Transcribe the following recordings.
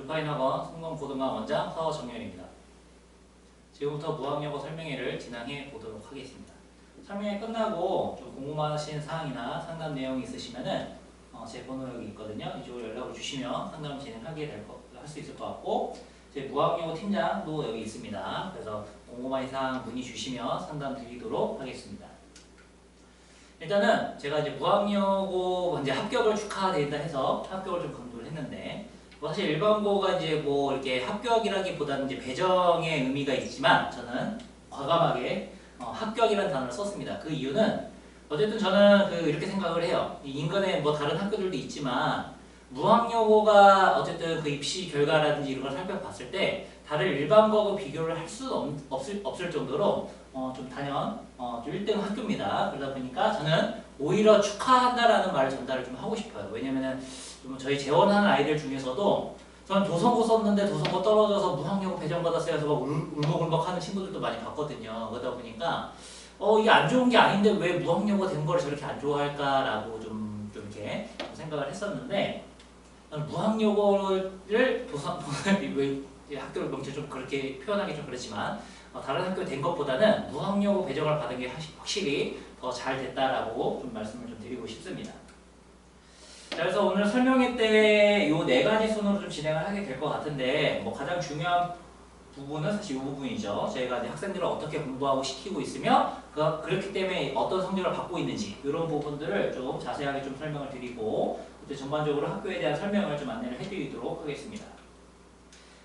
올파인학원 성공고등학 원장 서정열입니다. 지금부터 무학영어 설명회를 진행해 보도록 하겠습니다. 설명회 끝나고 좀 궁금하신 사항이나 상담 내용이 있으시면은 제 번호 여기 있거든요. 이쪽으로 연락을 주시면 상담 진행하게 할 수 있을 것 같고, 제 무학영어 팀장도 여기 있습니다. 그래서 궁금한 사항 문의 주시면 상담 드리도록 하겠습니다. 일단은 제가 이제 무학영어 이제 합격을 축하드린다 해서 합격을 좀 강조를 했는데, 사실 일반고가 이제 뭐 이렇게 합격이라기보다는 이제 배정의 의미가 있지만 저는 과감하게 합격이라는 단어를 썼습니다. 그 이유는 어쨌든 저는 이렇게 생각을 해요. 인근에 뭐 다른 학교들도 있지만 무학여고가 어쨌든 그 입시 결과라든지 이런 걸 살펴봤을 때 다른 일반고하고 비교를 할 수 없을 정도로 좀 단연 좀 1등 학교입니다. 그러다 보니까 저는 오히려 축하한다라는 말을 전달을 좀 하고 싶어요. 왜냐면은 좀 저희 재원하는 아이들 중에서도 저는 도성고 썼는데 도성고 떨어져서 무학여고 배정받았어요 해서 막 울먹울먹 하는 친구들도 많이 봤거든요. 그러다 보니까 이게 안 좋은 게 아닌데 왜 무학여고 된 거를 저렇게 안 좋아할까라고 좀 이렇게 생각을 했었는데, 무학여고를 학교 명칭 좀 그렇게 표현하기 좀 그렇지만 다른 학교 된 것보다는 무학여고 배정을 받은 게 확실히 더 잘 됐다라고 좀 말씀을 좀 드리고 싶습니다. 자, 그래서 오늘 설명회 때 요 4가지 순으로 좀 진행을 하게 될 것 같은데, 뭐 가장 중요한 부분은 사실 이 부분이죠. 저희가 이제 학생들을 어떻게 공부하고 시키고 있으며 그렇기 때문에 어떤 성적을 받고 있는지 이런 부분들을 좀 자세하게 좀 설명을 드리고, 이제 전반적으로 학교에 대한 설명을 좀 안내를 해드리도록 하겠습니다.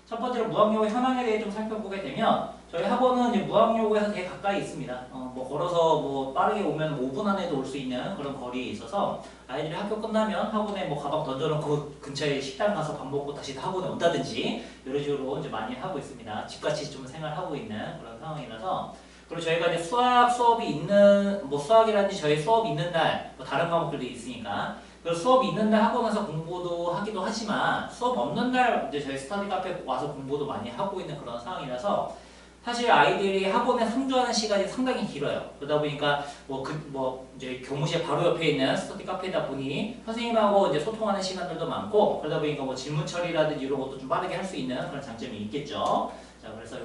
첫 번째로 무학여고 현황에 대해 좀 살펴보게 되면, 저희 학원은 이제 무학여고에서 되게 가까이 있습니다. 뭐 걸어서 뭐 빠르게 오면 5분 안에도 올 수 있는 그런 거리에 있어서 아이들이 학교 끝나면 학원에 뭐 가방 던져놓고 근처에 식당 가서 밥 먹고 다시 학원에 온다든지 이런 식으로 이제 많이 하고 있습니다. 집같이 좀 생활하고 있는 그런 상황이라서. 그리고 저희가 이제 수학이 있는, 뭐 수학이라든지 저희 수업이 있는 날, 뭐 다른 과목들도 있으니까 그 수업이 있는 날 학원에서 공부도 하기도 하지만 수업 없는 날 이제 저희 스터디 카페 와서 공부도 많이 하고 있는 그런 상황이라서 사실 아이들이 학원에 상주하는 시간이 상당히 길어요. 그러다 보니까 이제 교무실 바로 옆에 있는 스터디 카페다 보니 선생님하고 이제 소통하는 시간들도 많고, 그러다 보니까 뭐 질문 처리라든지 이런 것도 좀 빠르게 할 수 있는 그런 장점이 있겠죠. 자, 그래서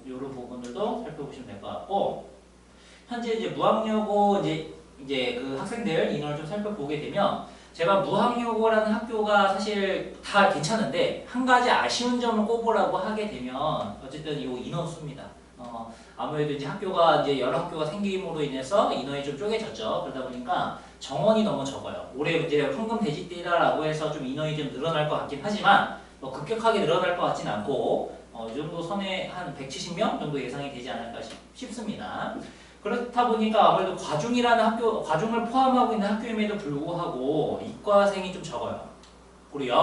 이런 부분들도 살펴보시면 될 것 같고, 현재 이제 무학여고 이제 그 학생들 인원을 좀 살펴보게 되면, 제가 무학여고라는 학교가 사실 다 괜찮은데 한 가지 아쉬운 점을 꼽으라고 하게 되면 어쨌든 이 인원수입니다. 아무래도 이제 학교가 이제 여러 학교가 생김으로 인해서 인원이 좀 쪼개졌죠. 그러다 보니까 정원이 너무 적어요. 올해 이제 황금 돼지띠다라고 해서 좀 인원이 좀 늘어날 것 같긴 하지만 뭐 급격하게 늘어날 것 같진 않고 이 정도 선에 한 170명 정도 예상이 되지 않을까 싶습니다. 그렇다 보니까 아무래도 과중을 포함하고 있는 학교임에도 불구하고 이과생이 좀 적어요. 그리고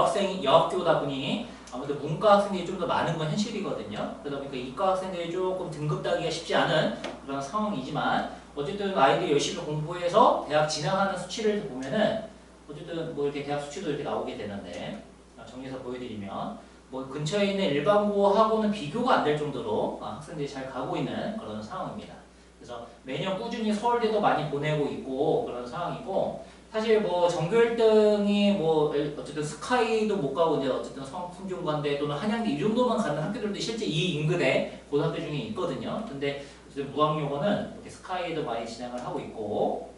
여학교다 보니 아무래도 문과 학생들이 좀 더 많은 건 현실이거든요. 그러다 보니까 이과 학생들이 조금 등급 따기가 쉽지 않은 그런 상황이지만, 어쨌든 아이들이 열심히 공부해서 대학 진학하는 수치를 보면은 어쨌든 뭐 이렇게 대학 수치도 이렇게 나오게 되는데, 정리해서 보여드리면 뭐 근처에 있는 일반고하고는 비교가 안 될 정도로 학생들이 잘 가고 있는 그런 상황입니다. 그래서 매년 꾸준히 서울대도 많이 보내고 있고 그런 상황이고, 사실 뭐 전교 1등이 뭐 어쨌든 스카이도 못 가고 이제 어쨌든 성균관대 또는 한양대 이 정도만 가는 학교들도 실제 이 인근에 고등학교 중에 있거든요. 근데 어쨌든 무학여고는 이렇게 스카이도 많이 진행을 하고 있고,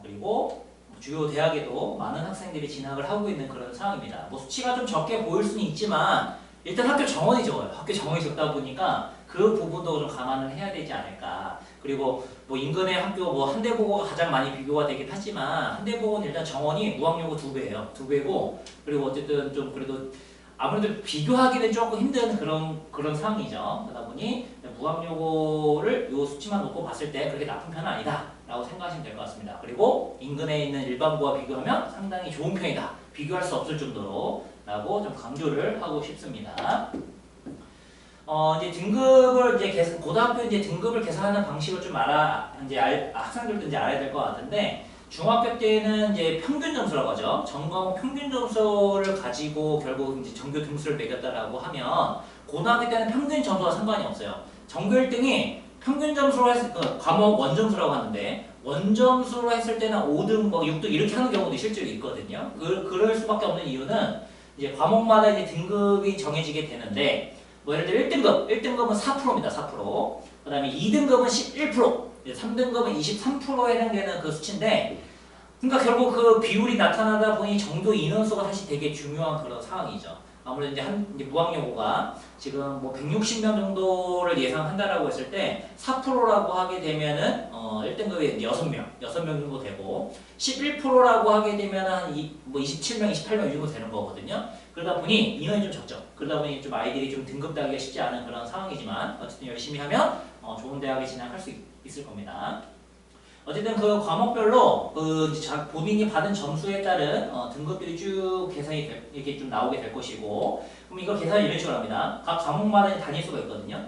그리고 주요 대학에도 많은 학생들이 진학을 하고 있는 그런 상황입니다. 뭐 수치가 좀 적게 보일 수는 있지만 일단 학교 정원이 적어요. 학교 정원이 적다 보니까 그 부분도 좀 감안을 해야 되지 않을까. 그리고 뭐 인근의 학교 뭐 한대보고가 가장 많이 비교가 되긴 하지만 한대보고는 일단 정원이 무학여고 2배예요. 2배고, 그리고 어쨌든 좀 그래도 아무래도 비교하기는 조금 힘든 그런 상황이죠. 그러다 보니 무학여고를 요 수치만 놓고 봤을 때 그렇게 나쁜 편은 아니다 라고 생각하시면 될 것 같습니다. 그리고 인근에 있는 일반고와 비교하면 상당히 좋은 편이다, 비교할 수 없을 정도로 라고 좀 강조를 하고 싶습니다. 이제 등급을 고등학교 등급을 계산하는 방식을 좀 학생들도 이제 알아야 될 것 같은데, 중학교 때는 이제 평균 점수라고 하죠. 전 과목 평균 점수를 가지고 결국 이제 전교 등수를 매겼다라고 하면, 고등학교 때는 평균 점수와 상관이 없어요. 전교 1등이 평균 점수로 과목 원점수라고 하는데, 원점수로 했을 때는 5등, 뭐 6등 이렇게 하는 경우도 실제로 있거든요. 그럴 수밖에 없는 이유는 이제 과목마다 이제 등급이 정해지게 되는데, 뭐 예를 들어 1등급은 4%입니다. 4%. 그 다음에 2등급은 11%, 3등급은 23%에 해당되는 그 수치인데, 그러니까 결국 그 비율이 나타나다 보니 정도 인원수가 사실 되게 중요한 그런 상황이죠. 아무래도 이제 무학여고가 지금 뭐 160명 정도를 예상한다라고 했을 때 4%라고 하게 되면은 1등급이 6명 정도 되고 11%라고 하게 되면 한 27명, 28명 이 정도 되는 거거든요. 그러다 보니 인원이 좀 적죠. 그러다 보니 좀 아이들이 좀 등급 따기가 쉽지 않은 그런 상황이지만 어쨌든 열심히 하면 좋은 대학에 진학할 수 있을 겁니다. 어쨌든 그 과목별로 본인이 받은 점수에 따른 등급들이 쭉 계산이 이렇게 좀 나오게 될 것이고, 그럼 이거 계산을 이런 식으로 합니다. 각 과목마다 단위수가 있거든요.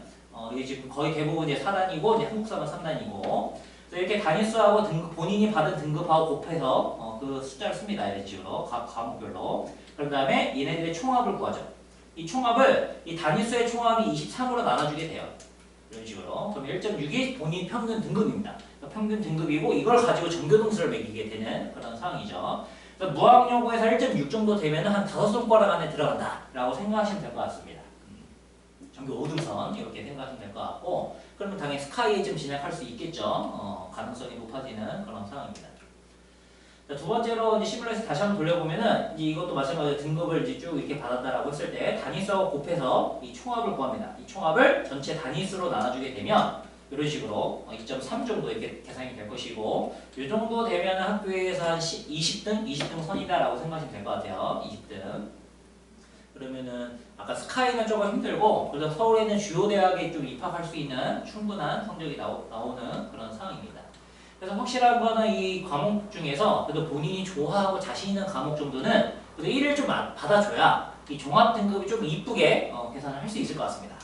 이게 지금 거의 대부분 이제 4단위고 이제 한국사만 3단위고, 이렇게 단위수하고 본인이 받은 등급하고 곱해서 그 숫자를 씁니다. 이런 식으로 각 과목별로. 그런 다음에 얘네들의 총합을 구하죠. 이 총합을 이 단위수의 총합이 23으로 나눠주게 돼요. 이런 식으로. 그럼 1.6이 본인 평균 등급입니다. 평균 등급이고 이걸 가지고 전교동수를 매기게 되는 그런 상황이죠. 그래서 무학여고에서 1.6 정도 되면 한 5손가락 안에 들어간다 라고 생각하시면 될 것 같습니다. 전교 5등선 이렇게 생각하시면 될 것 같고, 그러면 당연히 스카이에 좀 진학할 수 있겠죠. 가능성이 높아지는 그런 상황입니다. 자, 두 번째로 이제 시뮬레이션 다시 한번 돌려보면은 이제 이것도 마찬가지로 등급을 이제 쭉 이렇게 받았다라고 했을 때 단위수하고 곱해서 이 총합을 구합니다. 이 총합을 전체 단위수로 나눠주게 되면 이런 식으로 2.3 정도 이렇게 계산이 될 것이고, 이 정도 되면 학교에서 한 20등 선이다라고 생각하시면 될 것 같아요. 20등. 그러면은 아까 스카이는 조금 힘들고, 그래서 서울에 있는 주요 대학에 좀 입학할 수 있는 충분한 성적이 나오는 그런 상황입니다. 그래서 확실한 거는 이 과목 중에서 그래도 본인이 좋아하고 자신 있는 과목 정도는 그래도 1을 좀 받아줘야 이 종합 등급이 좀 이쁘게 계산을 할 수 있을 것 같습니다.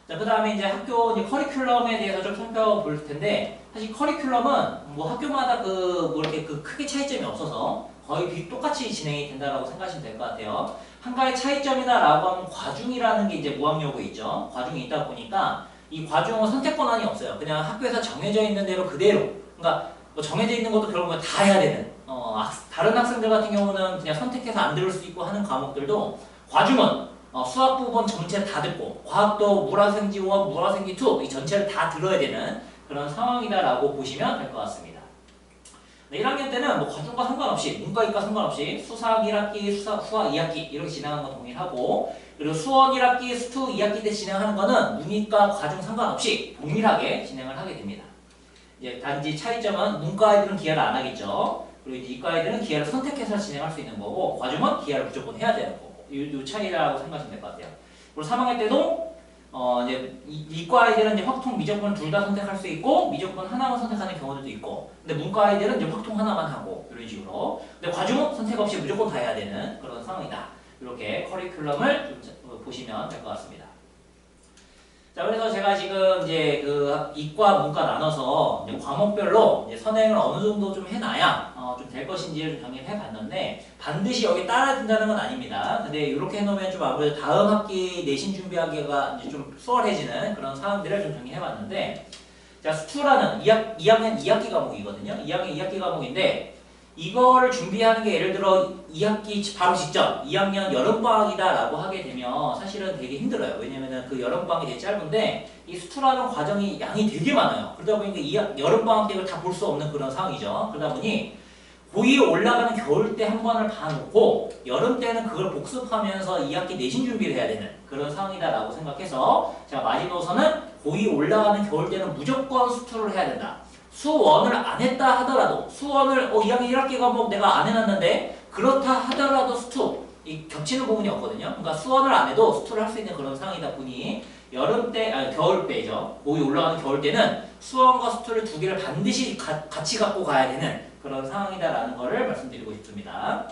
자, 그 다음에 이제 학교 이제 커리큘럼에 대해서 좀 살펴볼 텐데, 사실 커리큘럼은 뭐 학교마다 뭐 이렇게 크게 차이점이 없어서 거의 똑같이 진행이 된다라고 생각하시면 될 것 같아요. 한 가지 차이점이다라고 하면 과중이라는 게 이제 무학여고에 있죠. 과중이 있다 보니까 이 과중은 선택 권한이 없어요. 그냥 학교에서 정해져 있는 대로 그대로. 그러니까 뭐 정해져 있는 것도 결국은 다 해야 되는. 다른 학생들 같은 경우는 그냥 선택해서 안 들을 수 있고 하는 과목들도 과중은 수학 부분 전체 다 듣고, 과학도 물화생지 1, 물화생지 2 이 전체를 다 들어야 되는 그런 상황이다라고 보시면 될 것 같습니다. 네, 1학년 때는 뭐 과중과 상관없이, 문과, 이과 상관없이 수학 1학기, 수학 2학기 이렇게 진행하는 건 동일하고, 그리고 수원 1학기, 수투 2학기 때 진행하는 거는 문이과, 과중 상관없이 동일하게 진행을 하게 됩니다. 이제 단지 차이점은 문과 아이들은 기하를 안 하겠죠. 그리고 이제 이과 아이들은 기하를 선택해서 진행할 수 있는 거고, 과중은 기하를 무조건 해야 되는 거고. 요 차이라고 생각하시면 될 것 같아요. 그리고 3학년 때도 이제 이과 아이들은 이제 확통, 미적분 둘 다 선택할 수 있고, 미적분 하나만 선택하는 경우들도 있고, 근데 문과 아이들은 이제 확통 하나만 하고 이런 식으로. 근데 과중은 선택 없이 무조건 다 해야 되는 그런 상황이다. 이렇게 커리큘럼을 좀 보시면 될 것 같습니다. 자, 그래서 제가 지금 이제 이과, 문과 나눠서 이제 과목별로 이제 선행을 어느 정도 좀 해놔야 좀 될 것인지를 좀 정리해 봤는데, 반드시 여기 따라야 된다는 건 아닙니다. 근데 이렇게 해놓으면 좀 아무래도 다음 학기 내신 준비하기가 이제 좀 수월해지는 그런 상황들을 좀 정리해 봤는데, 자, 수투라는 2학년 2학기 과목이거든요. 2학년 2학기 과목인데, 이거를 준비하는 게 예를 들어 2학기 바로 직전 2학년 여름방학이다라고 하게 되면 사실은 되게 힘들어요. 왜냐면은 그 여름방학이 되게 짧은데 이 수투라는 과정이 양이 되게 많아요. 그러다 보니까 여름방학 때 이걸 다 볼 수 없는 그런 상황이죠. 그러다 보니 고2 올라가는 겨울 때 한 번을 봐놓고 여름 때는 그걸 복습하면서 2학기 내신 준비를 해야 되는 그런 상황이다라고 생각해서 제가 마지노선은 고2 올라가는 겨울 때는 무조건 수투를 해야 된다. 수원을 안 했다 하더라도, 수원을 2학년 1학기 과목 내가 안 해놨는데 그렇다 하더라도 수투, 이 겹치는 부분이 없거든요. 그러니까 수원을 안 해도 수투를 할 수 있는 그런 상황이다 보니 겨울 때죠. 고2 올라가는 겨울 때는 수원과 수투를 두 개를 반드시 같이 갖고 가야 되는 그런 상황이다라는 거를 말씀드리고 싶습니다.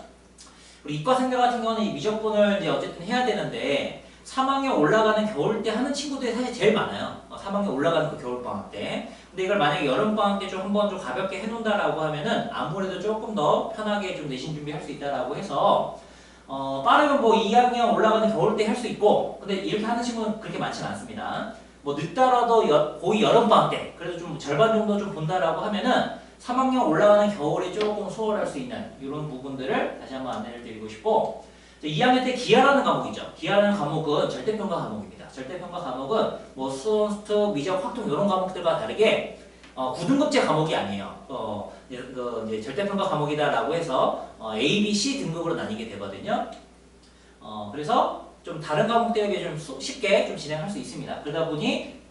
그리고 이과생들 같은 경우는 이 미적분을 이제 어쨌든 해야 되는데 3학년 올라가는 겨울 때 하는 친구들이 사실 제일 많아요. 3학년 올라가는 그 겨울방학 때. 근데 이걸 만약에 여름방학 때 좀 한번 좀 가볍게 해놓는다라고 하면은 아무래도 조금 더 편하게 좀 내신 준비할 수 있다라고 해서 빠르면 뭐 2학년 올라가는 겨울 때 할 수 있고, 근데 이렇게 하는 친구는 그렇게 많지는 않습니다. 뭐 늦더라도 고2 여름방학 때 그래도 좀 절반 정도 좀 본다라고 하면은 3학년 올라가는 겨울에 조금 수월할 수 있는 이런 부분들을 다시 한번 안내를 드리고 싶고 2학년 때 기하라는 과목이죠. 기하라는 과목은 절대평가 과목입니다. 절대평가 과목은 뭐 수원, 스투, 미적, 확통 이런 과목들과 다르게 9등급제 과목이 아니에요. 이제 절대평가 과목이다라고 해서 A, B, C 등급으로 나뉘게 되거든요. 그래서 좀 다른 과목들에 비해 좀 쉽게 좀 진행할 수 있습니다. 그러다 보니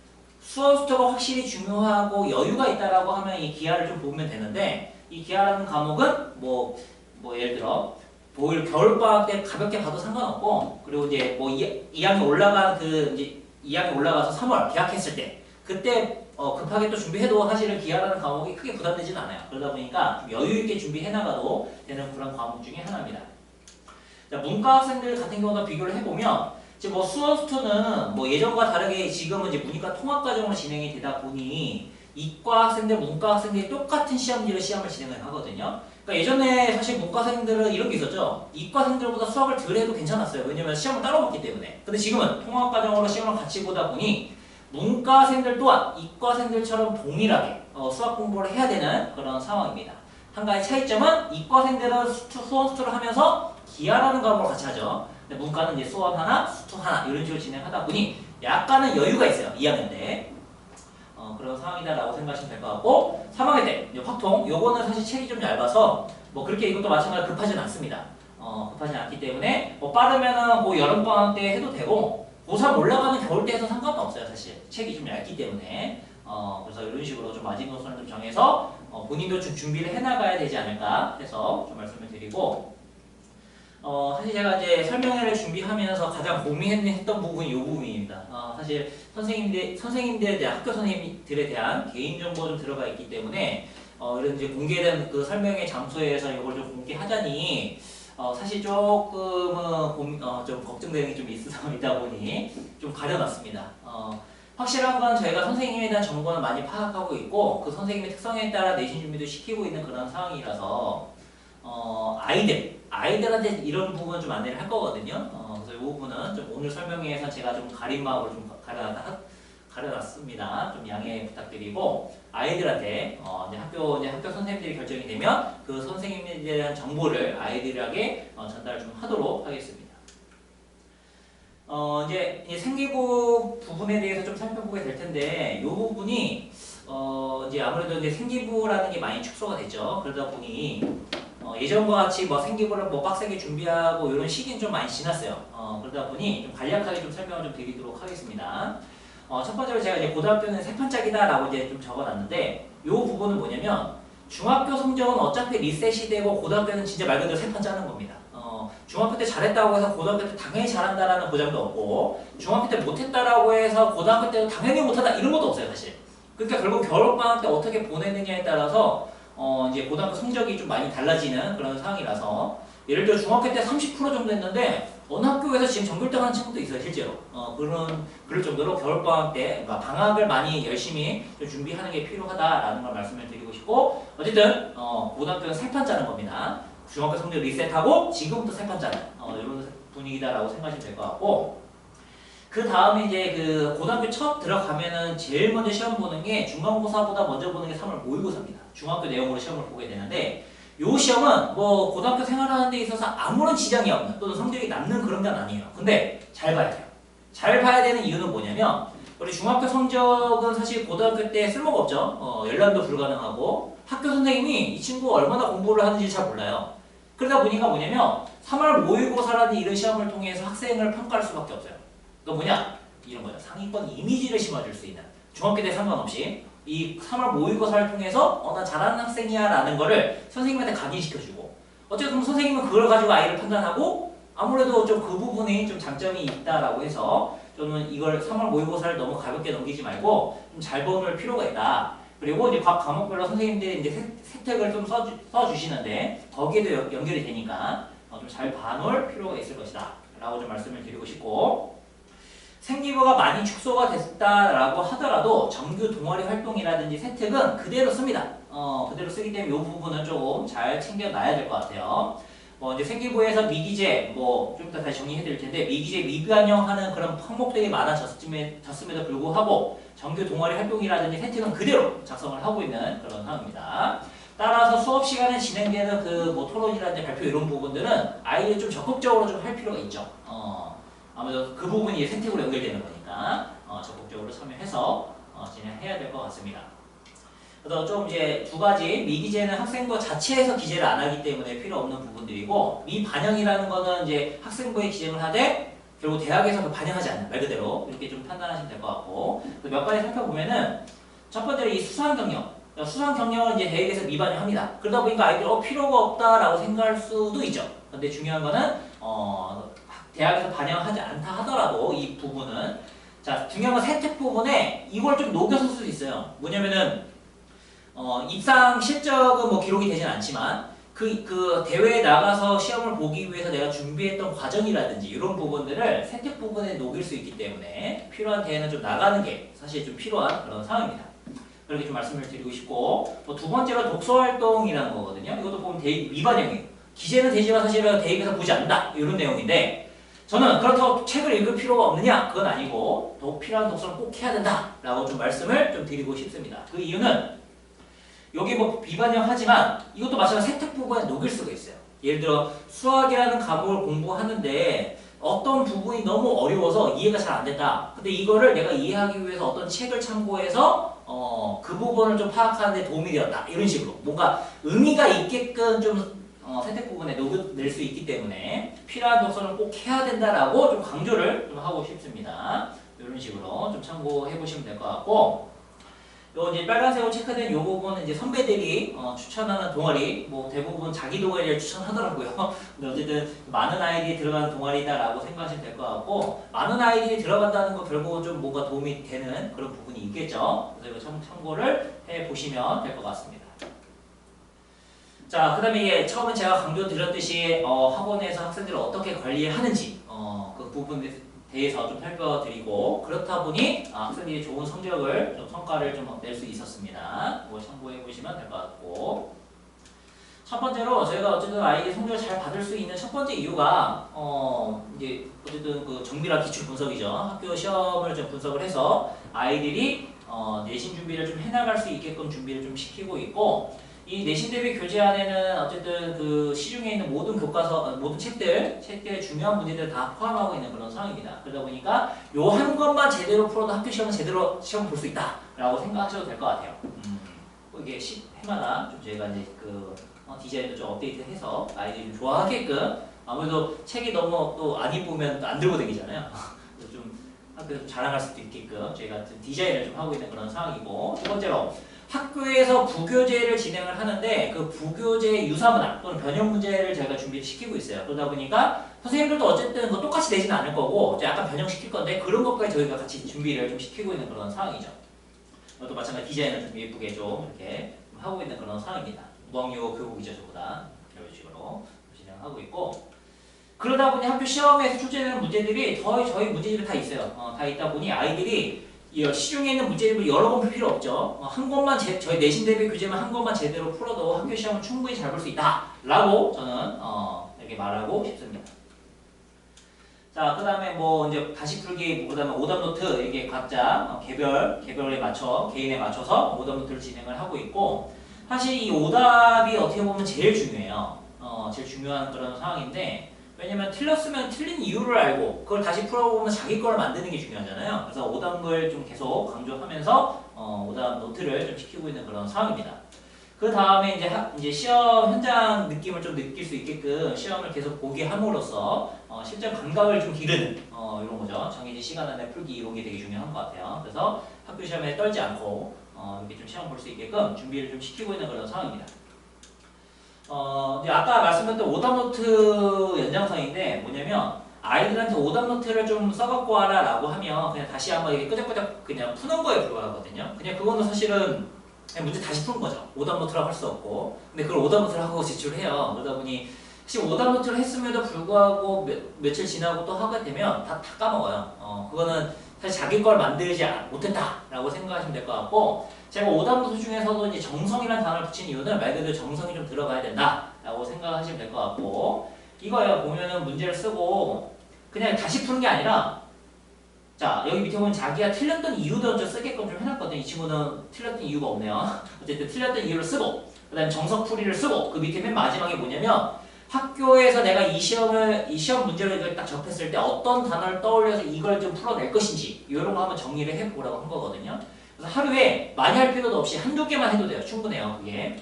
수원, 스투가 확실히 중요하고 여유가 있다라고 하면 이 기하를 좀 보면 되는데 이 기하라는 과목은 뭐 예를 들어 겨울방학 때 가볍게 봐도 상관없고 그리고 이제 뭐 2학년 올라간 이제 2학년 올라가서 3월 개학했을 때 그때 급하게 또 준비해도 사실은 기하라는 과목이 크게 부담되지는 않아요. 그러다 보니까 좀 여유 있게 준비해 나가도 되는 그런 과목 중에 하나입니다. 자, 문과 학생들 같은 경우도 비교를 해보면 이제 뭐 수원 스투는 뭐 예전과 다르게 지금은 이제 문이과 통합 과정으로 진행이 되다 보니 이과 학생들, 문과 학생들이 똑같은 시험지로 시험을 진행을 하거든요. 그러니까 예전에 사실 문과생들은 이런 게 있었죠. 이과생들보다 수학을 덜 해도 괜찮았어요. 왜냐면 시험을 따로 봤기 때문에. 근데 지금은 통합 과정으로 시험을 같이 보다 보니 문과생들 또한 이과생들처럼 동일하게 수학 공부를 해야 되는 그런 상황입니다. 한 가지 차이점은 이과생들은 수원 스투를 하면서 기하라는 과목을 같이 하죠. 근데 문과는 이제 수원 하나, 스투 하나 이런 식으로 진행하다 보니 약간은 여유가 있어요. 2학년 때. 그런 상황이다라고 생각하시면 될 것 같고 3학년 때 이제 확통 요거는 사실 책이 좀 얇아서 뭐 그렇게 이것도 마찬가지로 급하진 않습니다. 급하진 않기 때문에 뭐 빠르면은 뭐 여름방학 때 해도 되고 고3 올라가는 겨울 때 해도 상관은 없어요. 사실 책이 좀 얇기 때문에 그래서 이런 식으로 좀 마지노선을 좀 정해서 본인도 좀 준비를 해나가야 되지 않을까 해서 좀 말씀을 드리고 사실 제가 이제 설명회를 준비하면서 가장 고민했던 부분이 이 부분입니다. 사실 선생님들에 대한 학교 선생님들에 대한 개인정보가 좀 들어가 있기 때문에 이런 이제 공개된 그 설명회 장소에서 이걸 좀 공개하자니 사실 조금은 좀 걱정되는 게 좀 있다 보니 좀 가려놨습니다. 확실한 건 저희가 선생님에 대한 정보는 많이 파악하고 있고 그 선생님의 특성에 따라 내신 준비도 시키고 있는 그런 상황이라서 아이들한테 이런 부분은 좀 안내를 할 거거든요. 그래서 이 부분은 좀 오늘 설명회에서 제가 좀 가린 마음으로 좀 가려놨습니다. 좀 양해 부탁드리고 아이들한테 이제 학교 선생님들이 결정이 되면 그 선생님에 대한 정보를 아이들에게 전달을 좀 하도록 하겠습니다. 이제 생기부 부분에 대해서 좀 살펴보게 될 텐데 이 부분이 이제 아무래도 이제 생기부라는 게 많이 축소가 됐죠. 그러다 보니 예전과 같이 뭐 생기부를 뭐 빡세게 준비하고 이런 시기는 좀 많이 지났어요. 그러다 보니 좀 간략하게 좀 설명을 좀 드리도록 하겠습니다. 첫 번째로 제가 이제 고등학교는 세 판짜기다라고 이제 좀 적어놨는데 이 부분은 뭐냐면 중학교 성적은 어차피 리셋이 되고 고등학교는 진짜 말 그대로 세 판 짜는 겁니다. 중학교 때 잘했다고 해서 고등학교 때 당연히 잘한다라는 보장도 없고 중학교 때 못했다라고 해서 고등학교 때도 당연히 못하다 이런 것도 없어요 사실. 그러니까 결국 겨울방학 때 어떻게 보내느냐에 따라서 이제 고등학교 성적이 좀 많이 달라지는 그런 상황이라서 예를 들어 중학교 때 30% 정도 했는데 어느 학교에서 지금 전교1등 하는 친구도 있어요 실제로. 그럴 정도로 겨울방학 때 방학을 많이 열심히 좀 준비하는 게 필요하다라는 걸 말씀을 드리고 싶고 어쨌든 고등학교는 세 판 짜는 겁니다. 중학교 성적 리셋하고 지금부터 세 판 짜는 이런 분위기다라고 생각하시면 될 것 같고 그 다음에 이제 그 고등학교 첫 들어가면은 제일 먼저 시험 보는 게 중간고사보다 먼저 보는 게 3월 모의고사입니다. 중학교 내용으로 시험을 보게 되는데 이 시험은 뭐 고등학교 생활하는 데 있어서 아무런 지장이 없는 또는 성적이 남는 그런 건 아니에요. 근데 잘 봐야 돼요. 잘 봐야 되는 이유는 뭐냐면 우리 중학교 성적은 사실 고등학교 때 쓸모가 없죠. 열람도 불가능하고 학교 선생님이 이 친구 얼마나 공부를 하는지 잘 몰라요. 그러다 보니까 뭐냐면 3월 모의고사라는 이런 시험을 통해서 학생을 평가할 수밖에 없어요. 그러니까 뭐냐? 이런 거죠. 상위권 이미지를 심어줄 수 있는 중학교 때 상관없이 이 3월 모의고사를 통해서 나 잘하는 학생이야 라는 거를 선생님한테 각인시켜주고 어쨌든 선생님은 그걸 가지고 아이를 판단하고 아무래도 좀 그 부분이 좀 장점이 있다라고 해서 저는 이걸 3월 모의고사를 너무 가볍게 넘기지 말고 좀 잘 보는 필요가 있다. 그리고 이제 각 과목별로 선생님들이 이제 세택을 좀 써주시는데 거기에도 연결이 되니까 좀 잘 봐놓을 필요가 있을 것이다 라고 좀 말씀을 드리고 싶고 생기부가 많이 축소가 됐다라고 하더라도 정규 동아리 활동이라든지 세특은 그대로 씁니다. 그대로 쓰기 때문에 이 부분은 조금 잘 챙겨놔야 될 것 같아요. 이제 생기부에서 미기재, 좀 이따 다시 정리해 드릴 텐데, 미기재 미반영하는 그런 항목들이 많아졌음에도 불구하고, 정규 동아리 활동이라든지 세특은 그대로 작성을 하고 있는 그런 상황입니다. 따라서 수업 시간에 진행되는 그 뭐 토론이라든지 발표 이런 부분들은 아이들이 좀 적극적으로 좀 할 필요가 있죠. 아무래도 그 부분이 생태계로 연결되는 거니까 적극적으로 참여해서 진행해야 될 것 같습니다. 그래서 좀 이제 두 가지, 미기재는 학생부 자체에서 기재를 안 하기 때문에 필요 없는 부분들이고, 미반영이라는 거는 이제 학생부에 기재를 하되 결국 대학에서 그 반영하지 않는, 말 그대로 이렇게 좀 판단하시면 될 것 같고, 몇 가지 살펴보면은 첫 번째로 이 수상 경력. 수상 경력은 이제 대학에서 미반영합니다. 그러다 보니까 아이들 필요가 없다라고 생각할 수도 있죠. 근데 중요한 거는 대학에서 반영하지 않다 하더라도 이 부분은, 자, 중요한 건 세특 부분에 이걸 좀 녹여서 쓸 수 있어요. 뭐냐면은 입상 실적은 뭐 기록이 되진 않지만 그 대회에 나가서 시험을 보기 위해서 내가 준비했던 과정이라든지 이런 부분들을 세특 부분에 녹일 수 있기 때문에 필요한 대회는 좀 나가는 게 사실 좀 필요한 그런 상황입니다. 그렇게 좀 말씀을 드리고 싶고, 또 두 번째로 독서활동이라는 거거든요. 이것도 보면 대입 미반영이에요. 기재는 되지만 사실은 대입에서 보지 않는다 이런 내용인데, 저는 그렇다고 책을 읽을 필요가 없느냐? 그건 아니고 더 필요한 독서는 꼭 해야 된다라고 좀 말씀을 좀 드리고 싶습니다. 그 이유는 여기 뭐 비반영하지만 이것도 마찬가지로 세특 부분에 녹일 수가 있어요. 예를 들어 수학이라는 과목을 공부하는데 어떤 부분이 너무 어려워서 이해가 잘 안 된다. 근데 이거를 내가 이해하기 위해서 어떤 책을 참고해서 그 부분을 좀 파악하는 데 도움이 되었다. 이런 식으로 뭔가 의미가 있게끔 좀 세특 부분에 녹여낼 수 있기 때문에 필요한 독서는 꼭 해야 된다라고 좀 강조를 좀 하고 싶습니다. 이런 식으로 좀 참고해 보시면 될 것 같고, 요 이제 빨간색으로 체크된 요 부분은 이제 선배들이 추천하는 동아리, 뭐 대부분 자기 동아리를 추천하더라고요. 근데 어쨌든 많은 아이들이 들어가는 동아리다라고 생각하시면 될 것 같고, 많은 아이들이 들어간다는 거 결국은 좀 뭔가 도움이 되는 그런 부분이 있겠죠. 그래서 이거 참고를 해 보시면 될 것 같습니다. 자, 그 다음에 이게 처음에 제가 강조드렸듯이 학원에서 학생들을 어떻게 관리하는지 그 부분에 대해서 좀 살펴드리고, 그렇다 보니 학생들이 좋은 성적을 좀 성과를 좀 낼 수 있었습니다. 그걸 참고해 보시면 될 것 같고, 첫 번째로 저희가 어쨌든 아이의 성적을 잘 받을 수 있는 첫 번째 이유가 이제 어쨌든 그 정밀한 기출 분석이죠. 학교 시험을 좀 분석을 해서 아이들이 내신 준비를 좀 해나갈 수 있게끔 준비를 좀 시키고 있고, 이 내신 대비 교재 안에는 어쨌든 그 시중에 있는 모든 교과서, 모든 책들의 중요한 문제들을 다 포함하고 있는 그런 상황입니다. 그러다 보니까 요 한 것만 제대로 풀어도 학교 시험은 제대로 시험 볼 수 있다라고 생각하셔도 될 것 같아요. 이게 해마다 좀 저희가 이제 그 디자인도 좀 업데이트해서 아이들이 좀 좋아하게끔, 아무래도 책이 너무 또 안 이쁘면 또 안 들고 다니잖아요. 그래서 좀 학교에서 좀 자랑할 수도 있게끔 저희가 좀 디자인을 좀 하고 있는 그런 상황이고, 두 번째로 학교에서 부교재를 진행을 하는데 그 부교재 유사문항 또는 변형 문제를 저희가 준비를 시키고 있어요. 그러다 보니까 선생님들도 어쨌든 그 똑같이 내지는 않을 거고 약간 변형시킬 건데 그런 것까지 저희가 같이 준비를 좀 시키고 있는 그런 상황이죠. 또 마찬가지 디자인을 좀 예쁘게 좀 이렇게 하고 있는 그런 상황입니다. 무학요 교복이죠, 저보다 이런 식으로 진행하고 있고, 그러다 보니 학교 시험에서 출제되는 문제들이 저희 문제집에 다 있어요. 다 있다 보니 아이들이 시중에 있는 문제집을 여러 번 풀 필요 없죠. 한 것만 저희 내신 대비 교재만 한 것만 제대로 풀어도 학교 시험은 충분히 잘 볼 수 있다라고 저는 이렇게 말하고 싶습니다. 자, 그 다음에 뭐 이제 다시 풀기, 그 다음에 오답 노트 이게 각자 개별에 맞춰 개인에 맞춰서 오답 노트를 진행을 하고 있고, 사실 이 오답이 어떻게 보면 제일 중요해요. 제일 중요한 그런 상황인데, 왜냐면 틀렸으면 틀린 이유를 알고 그걸 다시 풀어보면 자기 걸 만드는 게 중요하잖아요. 그래서 오답을 좀 계속 강조하면서 오답 노트를 좀 시키고 있는 그런 상황입니다. 그 다음에 이제 시험 현장 느낌을 좀 느낄 수 있게끔 시험을 계속 보게 함으로써 실전 감각을 좀 기르는 이런 거죠. 정해진 시간 안에 풀기 이런 게 되게 중요한 것 같아요. 그래서 학교 시험에 떨지 않고 이렇게 좀 시험 볼 수 있게끔 준비를 좀 시키고 있는 그런 상황입니다. 이제 아까 말씀드렸던 오답노트 연장선인데 뭐냐면, 아이들한테 오답노트를 좀 써갖고 와라 라고 하면 그냥 다시 한번 이렇게 끄적끄적 그냥 푸는 거에 불과하거든요. 그냥 그거는 사실은 그냥 문제 다시 푸는 거죠. 오답노트라고 할 수 없고. 근데 그걸 오답노트를 하고 제출해요. 그러다 보니 사실 오답노트를 했음에도 불구하고 며칠 지나고 또 하게 되면 다 까먹어요. 그거는 사실 자기 걸 만들지 못했다라고 생각하시면 될 것 같고, 제가 오답노트 중에서도 이제 정성이라는 단어를 붙인 이유는 말 그대로 정성이 좀 들어가야 된다라고 생각하시면 될 것 같고, 이거예요. 보면은 문제를 쓰고 그냥 다시 푸는 게 아니라, 자, 여기 밑에 보면 자기가 틀렸던 이유도 좀 쓰게끔 좀 해놨거든요. 이 친구는 틀렸던 이유가 없네요. 어쨌든 틀렸던 이유를 쓰고, 그 다음에 정석풀이를 쓰고 그 밑에 맨 마지막에 뭐냐면 학교에서 내가 이 시험 문제를 이걸 딱 접했을 때 어떤 단어를 떠올려서 이걸 좀 풀어낼 것인지 이런 거 한번 정리를 해보라고 한 거거든요. 그래서 하루에 많이 할 필요도 없이 한두 개만 해도 돼요. 충분해요. 그게.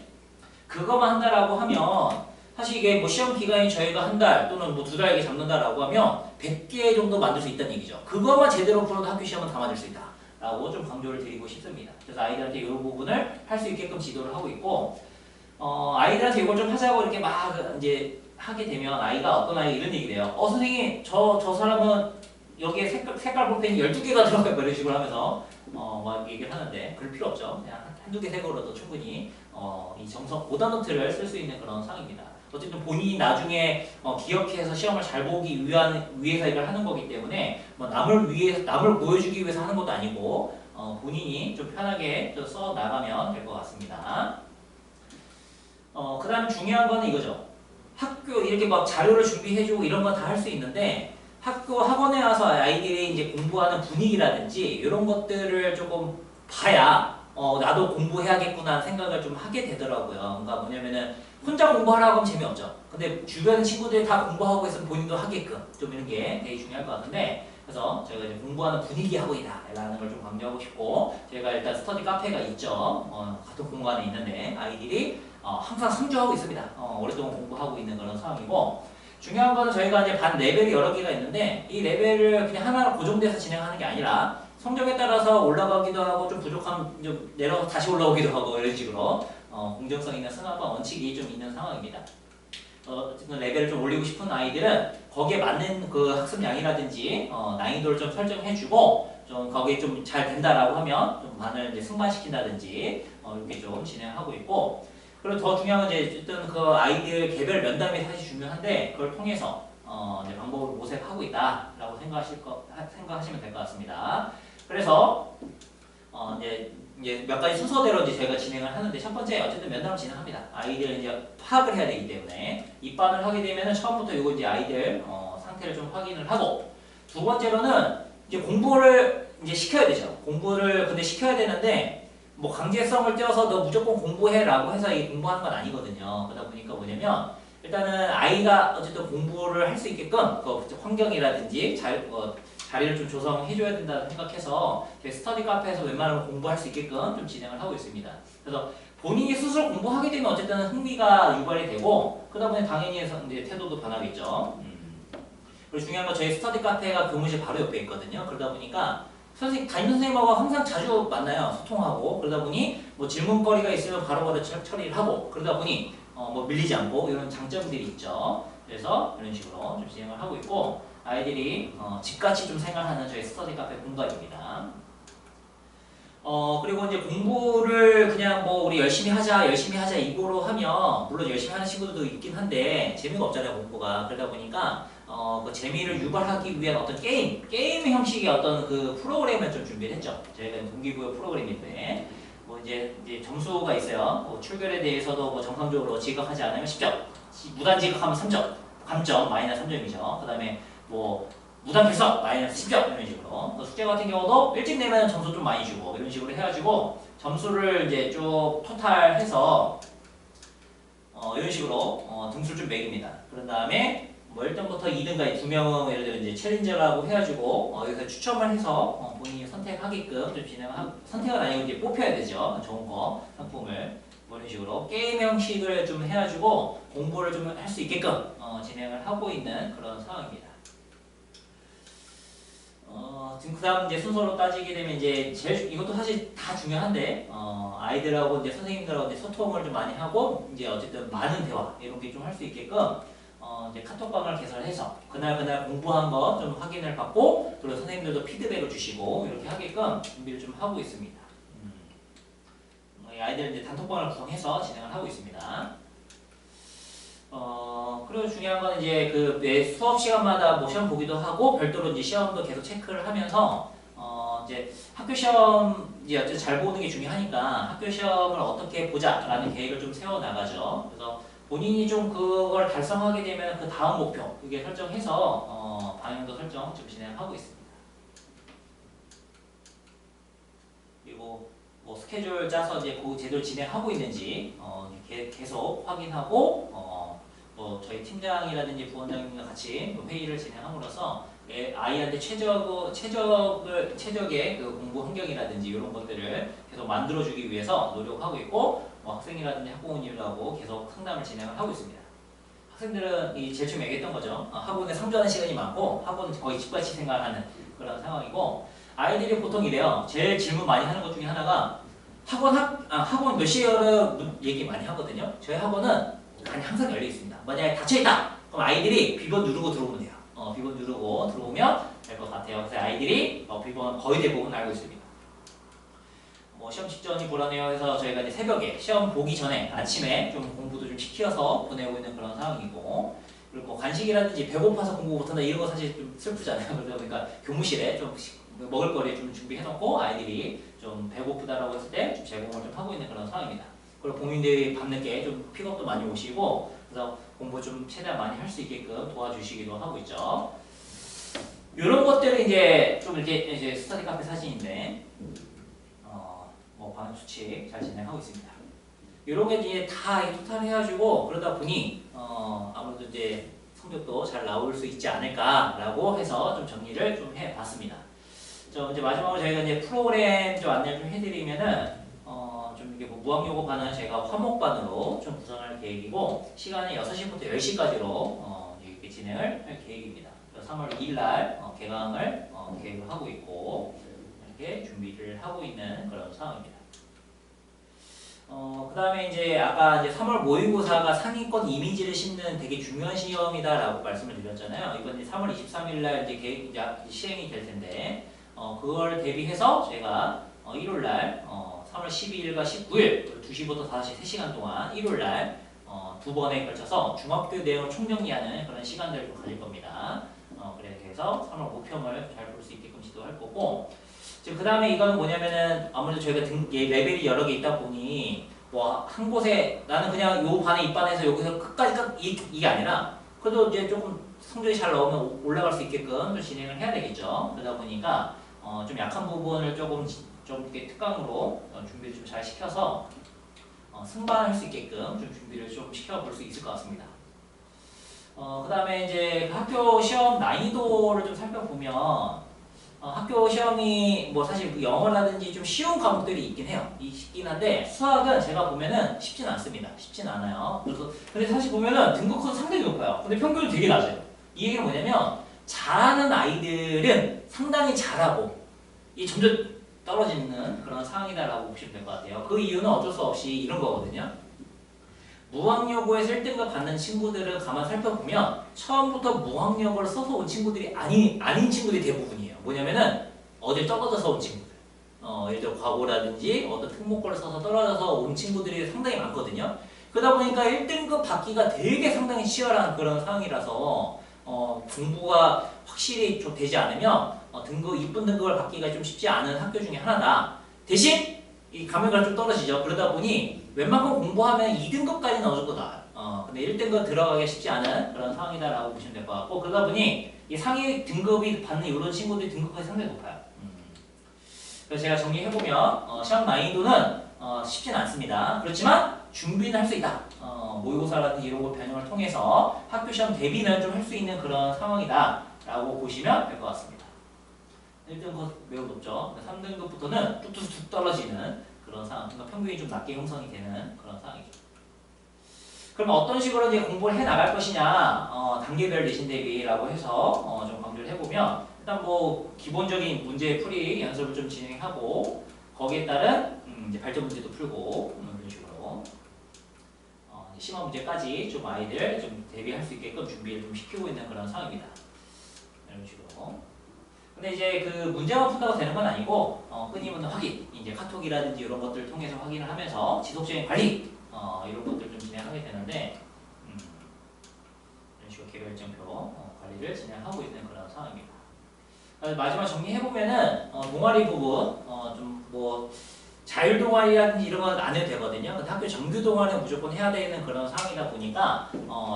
그거만 한다라고 하면 사실 이게 뭐 시험 기간이 저희가 한 달 또는 뭐 2달 잡는다라고 하면 100개 정도 만들 수 있다는 얘기죠. 그것만 제대로 풀어도 학교 시험은 다 맞을 수 있다. 라고 좀 강조를 드리고 싶습니다. 그래서 아이들한테 이런 부분을 할 수 있게끔 지도를 하고 있고 아이들한테 이걸 좀 하자고 이렇게 막 이제 하게 되면 아이가 어떤 아이가 이런 얘기를 해요. 선생님 저 사람은 여기에 색깔 볼펜이 12개가 들어가요. 이런 식으로 하면서 막 얘기를 하는데 그럴 필요 없죠. 그냥 한두 개 색으로도 충분히 이 정석 고단 노트를 쓸 수 있는 그런 상황입니다. 어쨌든 본인이 나중에 기억해서 시험을 잘 보기 위해서 이걸 하는 거기 때문에 뭐 남을 보여주기 위해서 하는 것도 아니고 본인이 좀 편하게 좀 써 나가면 될 것 같습니다. 그 다음에 중요한 거는 이거죠. 학교 이렇게 막 자료를 준비해주고 이런 건 다 할 수 있는데 학원에 와서 아이들이 이제 공부하는 분위기라든지 이런 것들을 조금 봐야 나도 공부해야겠구나 생각을 좀 하게 되더라고요. 그러니까 뭐냐면은 혼자 공부하라고 하면 재미없죠. 근데 주변 친구들이 다 공부하고 있으면 본인도 하게끔 좀 이런 게 되게 중요할 것 같은데 그래서 저희가 이제 공부하는 분위기 학원이다 라는 걸 좀 강조하고 싶고 저희가 일단 스터디 카페가 있죠. 같은 공간에 있는데 아이들이 항상 상주하고 있습니다. 오랫동안 공부하고 있는 그런 상황이고 중요한 거는 저희가 이제 반 레벨이 여러 개가 있는데 이 레벨을 그냥 하나로 고정돼서 진행하는 게 아니라 성적에 따라서 올라가기도 하고 좀 부족하면 좀 내려서 다시 올라오기도 하고 이런 식으로 공정성 있는 승합과 원칙이 좀 있는 상황입니다. 어쨌든 레벨을 좀 올리고 싶은 아이들은 거기에 맞는 그 학습량이라든지 난이도를 좀 설정해주고 좀 거기에 좀 잘 된다라고 하면 좀 반을 이제 승만시킨다든지 이렇게 좀 진행하고 있고 그리고 더 중요한 건 이제 어쨌든 그 아이들 개별 면담이 사실 중요한데 그걸 통해서 이제 방법을 모색하고 있다라고 생각하시면 될 것 같습니다. 그래서 이제 몇 가지 순서대로 이제 저희가 진행을 하는데 첫 번째 어쨌든 면담을 진행합니다. 아이들 이제 파악을 해야 되기 때문에 입반을 하게 되면은 처음부터 이거 이제 아이들 상태를 좀 확인을 하고 두 번째로는 이제 공부를 이제 시켜야 되죠. 공부를 근데 시켜야 되는데 뭐 강제성을 띄어서 너 무조건 공부해라고 해서 이 공부하는 건 아니거든요. 그러다 보니까 뭐냐면 일단은 아이가 어쨌든 공부를 할 수 있게끔 그 환경이라든지 자리를 좀 조성해줘야 된다고 생각해서 스터디 카페에서 웬만하면 공부할 수 있게끔 좀 진행을 하고 있습니다. 그래서 본인이 스스로 공부하게 되면 어쨌든 흥미가 유발이 되고 그러다 보니 당연히 이제 태도도 변하겠죠. 그리고 중요한 건 저희 스터디 카페가 교무실 바로 옆에 있거든요. 그러다 보니까 담임 선생님하고 항상 자주 만나요. 소통하고 그러다 보니 뭐 질문거리가 있으면 바로바로 처리를 하고 그러다 보니 뭐 밀리지 않고 이런 장점들이 있죠. 그래서 이런 식으로 좀 진행을 하고 있고 아이들이 집같이 좀 생활하는 저희 스터디 카페 공간입니다. 그리고 이제 공부를 그냥 뭐 우리 열심히 하자 이거로 하면 물론 열심히 하는 친구들도 있긴 한데 재미가 없잖아요 공부가. 그러다 보니까 그 재미를 유발하기 위한 어떤 게임 형식의 어떤 그 프로그램을 좀 준비를 했죠. 저희가 동기부여 프로그램인데 뭐 이제 점수가 있어요. 뭐 출결에 대해서도 뭐 정상적으로 지각하지 않으면 10점, 무단 지각하면 3점, 감점 마이너스 3점이죠. 그 다음에 뭐 무단 필석 마이너스 10점 이런 식으로 숙제 같은 경우도 일찍 내면 점수 좀 많이 주고 이런 식으로 해가지고 점수를 이제 쭉 토탈해서 이런 식으로 등수를 좀 매깁니다. 그런 다음에 뭐 1등부터 2등까지 2명은 예를 들어 이제 챌린저라고 해가지고 여기서 추첨을 해서 본인이 선택하게끔 좀 선택은 아니고 이제 뽑혀야 되죠. 좋은 거 상품을 뭐 이런 식으로 게임 형식을 좀 해가지고 공부를 좀 할 수 있게끔 진행을 하고 있는 그런 상황입니다. 지금 그다음 이제 순서로 따지게 되면 이제 이것도 사실 다 중요한데 아이들하고 이제 선생님들하고 이제 소통을 좀 많이 하고 이제 어쨌든 많은 대화 이런 게 좀 할 수 있게끔 이제 카톡방을 개설해서 그날 공부한 거 좀 확인을 받고 그리고 선생님들도 피드백을 주시고 이렇게 하게끔 준비를 좀 하고 있습니다. 아이들 이제 단톡방을 구성해서 진행을 하고 있습니다. 그리고 중요한 건 이제 그 매 수업 시간마다 뭐 시험 보기도 하고 별도로 이제 시험도 계속 체크를 하면서 이제 학교 시험 이제 어쨌든 잘 보는 게 중요하니까 학교 시험을 어떻게 보자라는 계획을 좀 세워 나가죠. 그래서 본인이 좀 그걸 달성하게 되면 그 다음 목표 그게 설정해서 방향도 설정 좀 진행하고 있습니다. 그리고 뭐 스케줄 짜서 이제 그 제대로 진행하고 있는지 계속 확인하고 뭐 저희 팀장이라든지 부원장님과 같이 회의를 진행함으로써 아이한테 최적의 그 공부 환경이라든지 이런 것들을 계속 만들어주기 위해서 노력하고 있고 학생이라든지 학부모님들하고 계속 상담을 진행을 하고 있습니다. 학생들은 제일 처음 얘기했던 거죠. 학원에 상주하는 시간이 많고 학원은 거의 집같이 생활하는 그런 상황이고 아이들이 보통 이래요. 제일 질문 많이 하는 것 중에 하나가 학원 몇 시에는 얘기 많이 하거든요. 저희 학원은 항상 열려 있습니다. 만약에 닫혀있다! 그럼 아이들이 비번 누르고 들어오면 돼요. 비번 누르고 들어오면 될 것 같아요. 그래서 아이들이 비번 거의 대부분 알고 있습니다. 시험 직전이 불안해요 해서 저희가 이제 새벽에 시험 보기 전에 아침에 좀 공부도 좀 시켜서 보내고 있는 그런 상황이고 그리고 간식이라든지 배고파서 공부 못한다 이런 거 사실 좀 슬프잖아요. 그러다 보니까 교무실에 좀 먹을 거리 좀 준비해놓고 아이들이 좀 배고프다라고 했을 때 좀 제공을 좀 하고 있는 그런 상황입니다. 그리고 부모님들이 밤늦게 좀 픽업도 많이 오시고 그래서 공부 좀 최대한 많이 할 수 있게끔 도와주시기도 하고 있죠. 이런 것들은 이제 좀 이렇게 이제 스터디 카페 사진인데 반응 수칙 잘 진행하고 있습니다. 이런 게 이제 다 토탈 해가지고 그러다 보니 아무래도 이제 성적도 잘 나올 수 있지 않을까라고 해서 좀 정리를 좀 해봤습니다. 이제 마지막으로 저희가 이제 프로그램 좀 안내를 좀 해드리면은 좀 이게 뭐 무학요고반은 저희가 화목반으로 좀 구성할 계획이고 시간은 6시부터 10시까지로 이렇게 진행을 할 계획입니다. 3월 2일 날 개강을 계획을 하고 있고 이렇게 준비를 하고 있는 그런 상황입니다. 그 다음에 이제 아까 이제 3월 모의고사가 상위권 이미지를 심는 되게 중요한 시험이다라고 말씀을 드렸잖아요. 이번 이제 3월 23일 날 이제 시행이 될 텐데, 그걸 대비해서 제가 1월 날 3월 12일과 19일 2시부터 5시 3시간 동안 1월 날 두 번에 걸쳐서 중학교 내용을 총정리하는 그런 시간들을 좀 가질 겁니다. 그렇게 해서 3월 모평을 잘 볼 수 있게끔 지도할 거고. 그 다음에 이거는 뭐냐면은 아무래도 저희가 레벨이 여러 개 있다 보니 뭐 한 곳에 나는 그냥 요 반에 입반해서 여기서 끝까지 이게 아니라 그래도 이제 조금 성적이 잘 나오면 올라갈 수 있게끔 좀 진행을 해야 되겠죠. 그러다 보니까 좀 약한 부분을 좀 이렇게 특강으로 준비를 좀 잘 시켜서 승반할 수 있게끔 좀 준비를 좀 시켜볼 수 있을 것 같습니다. 그 다음에 이제 학교 시험 난이도를 좀 살펴보면 학교 시험이 뭐 사실 그 영어라든지 좀 쉬운 과목들이 있긴 해요. 있긴 한데 수학은 제가 보면은 쉽진 않습니다. 쉽진 않아요. 그래서 근데 사실 보면은 등급컷은 상당히 높아요. 근데 평균은 되게 낮아요. 이 얘기는 뭐냐면 잘하는 아이들은 상당히 잘하고 이 점점 떨어지는 그런 상황이다라고 보시면 될 것 같아요. 그 이유는 어쩔 수 없이 이런 거거든요. 무학여고에서 1등급 받는 친구들은 가만 살펴보면 처음부터 무학여고를 써서 온 친구들이 아닌 친구들이 대부분이에요. 뭐냐면은 어딜 떨어져서 온 친구들. 예를 들어 과고라든지 어떤 특목고를 써서 떨어져서 온 친구들이 상당히 많거든요. 그러다 보니까 1등급 받기가 되게 상당히 치열한 그런 상황이라서 공부가 확실히 좀 되지 않으면 이쁜 등급을 받기가 좀 쉽지 않은 학교 중에 하나다. 대신 이 감회가 좀 떨어지죠. 그러다 보니 웬만큼 공부하면 2등급까지는 어느 정도 나와요. 근데 1등급 들어가기 쉽지 않은 그런 상황이다라고 보시면 될 것 같고 그러다 보니 이 상위 등급이 받는 이런 친구들이 등급까지 상당히 높아요. 그래서 제가 정리해보면 시험 난이도는 쉽진 않습니다. 그렇지만 준비는 할 수 있다. 모의고사라든지 이런 거 변형을 통해서 학교 시험 대비는 좀 할 수 있는 그런 상황이다 라고 보시면 될 것 같습니다. 1등급 매우 높죠. 3등급부터는 뚝뚝뚝 떨어지는 그런 상황, 그러니까 평균이 좀 낮게 형성이 되는 그런 상황이죠. 그럼 어떤 식으로 이제 공부를 해 나갈 것이냐, 단계별 내신 대비라고 해서 좀 강조를 해보면 일단 뭐 기본적인 문제 풀이 연습을 좀 진행하고 거기에 따른 이제 발전 문제도 풀고 이런 식으로 심화 문제까지 좀 아이들 좀 대비할 수 있게끔 준비를 좀 시키고 있는 그런 상황입니다. 이런 식으로. 근데 이제 그 문제만 푼다고 되는 건 아니고 끊임없는 확인, 이제 카톡이라든지 이런 것들을 통해서 확인을 하면서 지속적인 관리 이런 것들 좀 진행하게 되는데 이런 식으로 개별점표 관리를 진행하고 있는 그런 상황입니다. 마지막 정리해보면은 동아리 부분 좀 뭐 자율 동아리라든지 이런 건 안 해도 되거든요. 근데 학교 정규 동아리는 무조건 해야 되는 그런 상황이다 보니까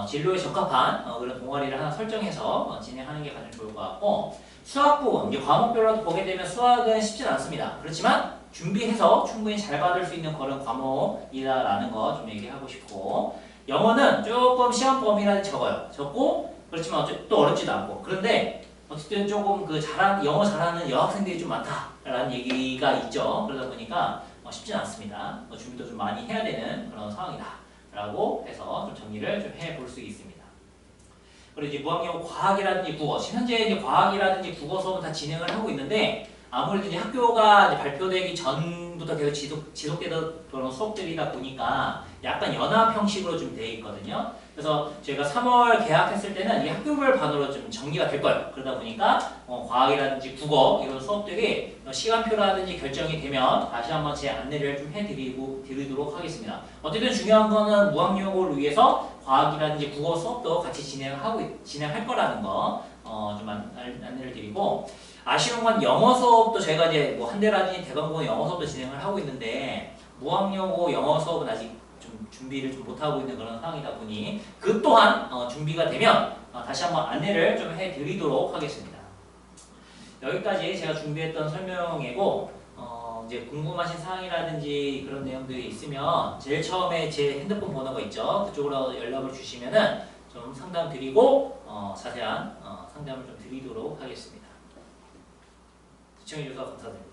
진로에 적합한 그런 동아리를 하나 설정해서 진행하는 게 가장 좋을 것 같고 수학 부분, 이제 과목별로 보게 되면 수학은 쉽진 않습니다. 그렇지만 준비해서 충분히 잘 받을 수 있는 그런 과목이다라는 거 좀 얘기하고 싶고, 영어는 조금 시험 범위라는 적어요. 적고 그렇지만 어쨌든 또 어렵지도 않고, 그런데 어쨌든 조금 그 영어 잘하는 여학생들이 좀 많다라는 얘기가 있죠. 그러다 보니까 쉽지는 않습니다. 준비도 좀 많이 해야 되는 그런 상황이다라고 해서 좀 정리를 좀 해볼 수 있습니다. 그리고 이제 무학영어 과학이라든지 국어, 지금 현재 이제 과학이라든지 국어 수업은 다 진행을 하고 있는데, 아무래도 이제 학교가 이제 발표되기 전부터 계속 지속되던 그런 수업들이다 보니까 약간 연합 형식으로 좀 돼 있거든요. 그래서 저희가 3월 개학했을 때는 이 학교별 반으로 좀 정리가 될 거예요. 그러다 보니까 과학이라든지 국어 이런 수업들이 시간표라든지 결정이 되면 다시 한번 제 안내를 좀 해드리도록 하겠습니다. 어쨌든 중요한 거는 무학영어를 위해서 과학이라든지 국어 수업도 같이 진행할 거라는 거 좀 안내를 드리고, 아쉬운 건 영어 수업도 저희가 이제 뭐 한대라든지 대관고는 영어 수업도 진행을 하고 있는데, 무학영어 영어 수업은 아직 좀 준비를 좀 못하고 있는 그런 상황이다 보니 그 또한 준비가 되면 다시 한번 안내를 좀 해드리도록 하겠습니다. 여기까지 제가 준비했던 설명이고, 이제 궁금하신 사항이라든지 그런 내용들이 있으면 제일 처음에 제 핸드폰 번호가 있죠. 그쪽으로 연락을 주시면은 좀 상담 드리고 자세한 상담을 좀 드리도록 하겠습니다. 시청해주셔서 감사드립니다.